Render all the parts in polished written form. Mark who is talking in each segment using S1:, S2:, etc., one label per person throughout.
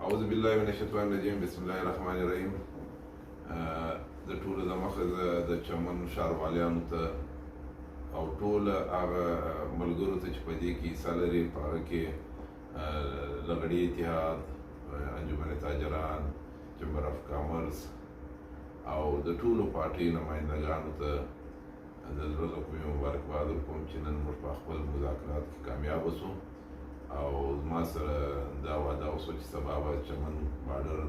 S1: اعوذ بالله من الشیطان الرجیم بسم الله الرحمن الرحیم. د ټولو د مخه د چمن ښاروالانو ته او ټول هغه ملګرو ته چې په دې کې حصه لري، په هغه کې لغړی اتحاد، انجمن تاجران، چمبر اف کامرس او د ټولو پارټۍ نمایندګانو ته د زړه له کومې مبارکباد ورکوم چې نن موږ په خپل مذاکرات کې کامیابه شو او زما سره دا وعده وشوه چې سبا به چمن باډر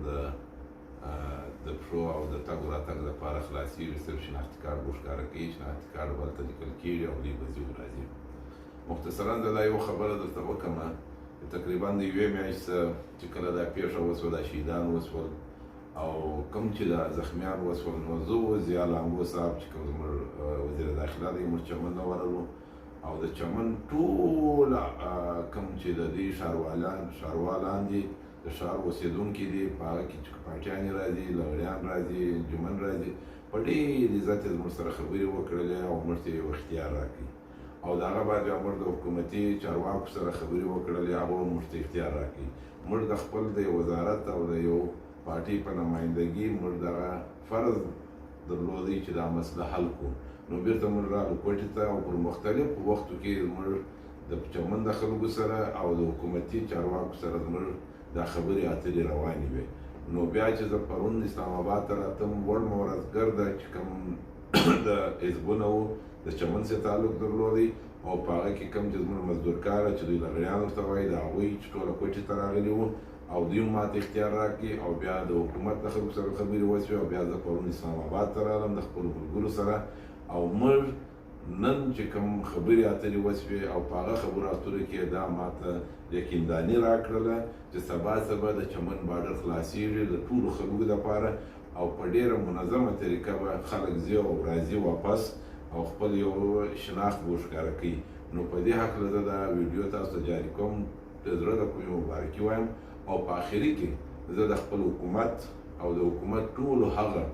S1: د پښو او د تګ و راتګ لپاره خلاصېږي. صرف شناختي کارت به ښکاره کوي، شناختي کارت به هلته لیکل کېږي او دوی به ځي او راځي. مختصراً زه دا یوه خبره درته وکړمه چې تقریبا د یوې میاشتې چې کله دا پیښه وسوه، دا شهیدان وسول او کوم چې دا زخمیان وسول، نو زه ضیا لامبو صاحب چې کوم زموږ وزیر داخله دی، موږ چمن نه ورغلو او د چمن ټول کوم چې د دې ښاروالان دي، د ښار اوسېدونکي دي، په هغه کې چې پاټیانې راځي، لغړیان راځي، انجمن راځي، په ډېر عزت یې زموږ سره خبرې وکړلې او موږ ته یو اختیار راکړي او د هغه بعد بیا موږ د حکومتي چارواکو سره خبرې وکړلې، هغه هم موږ ته اختیار راکړي. موږ د خپل د وزارت او د یو پارټۍ په نمایندګي موږ دغه فرض درلودی چې دا مسله حل کړو. نو بیرته موږ راغلو کوټې ته او پر مختلفو وختو کې موږ د چمن د خلکو سره او د حکومتي چارواکو سره زموږ دا خبرې اترې روانې وې. نو بیا چې زه پرون اسلام آباد ته راتم، وړمه ورځ ګرده چې کوم د حزبونه وو د چمن سره تعلق درلودی او په هغه کې کوم چې زموږ مزدور کاره چې دوی لغړیان ورته وایي، د هغوی چې ټوله کوټې ته راغلي وو او دوی هم ماته اختیار راکړي او بیا د حکومت د خلکو سره خبرې وشوې او بیا زه پرون اسلام آباد ته راغلم د خپلو ملګرو سره او موږ نن چې کوم خبرې اترې وشوې او په هغه خبرو اترو کې دا ماته یقینداني راکړله چې سبا د چمن باډر خلاصېږي د ټولو خلکو دپاره او په ډېره منظمه طریقه به خلک ځي او راځي واپس او خپل یو شناخت به ښکاره کوي. نو په دې هکله زه دا ویډیو تاسو ته جاري کوم، د زړه د کومې مبارکي وایم او په آخري کې زه د خپل حکومت او د حکومت ټولو هغه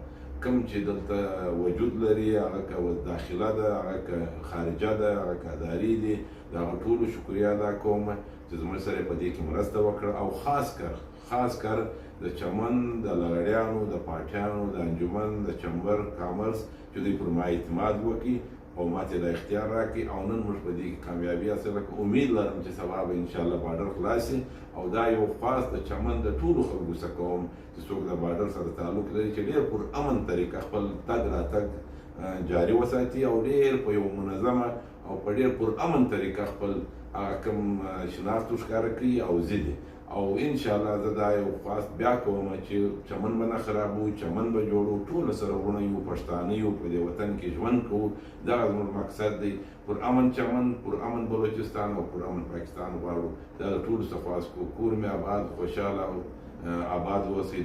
S1: کوم چې دلته وجود لري، هغه که داخله ده، هغه که خارجه ده، هغه که اداري دي، د هغه ټولو شکریه ادا کوم چې زموږ سره په دې کې مرسته وکړه او خاص کر د چمن د لغړیانو، د پاټیانو، د انجمن، د چمبر کامرس چې دوی پر ما اعتماد وکړي او ماته د اختیار راکړي او نن موږ په دې کې کامیابي حاصله کړو. امید لرم چې سبا به انشاءالله باډر خلاص شي او دا یو خاص د چمن د ټولو خلکو څخه کوم چې څوک د باډر سره تعلق لري چې ډېر پر امن طریقه خپل تګ راتګ جاري وساتي او ډېر په یو منظمه او په ډېر پر امن طریقه خپل کوم شناخت ښکاره کړي او ځي او انشاءالله زه دا یو خاص بیا کوم چې چمن به نه خرابو، چمن به جوړو، ټوله سره وروڼه یو، پښتانه یو، په دې وطن کې ژوند کوو. دغه زموږ مقصد دی. پر امن چمن، پر امن بلوچستان او پر امن پاکستان غواړو. دا د ټولو څه خواست کوو. کور مې آباد، خوشحاله او آباد اوسئ.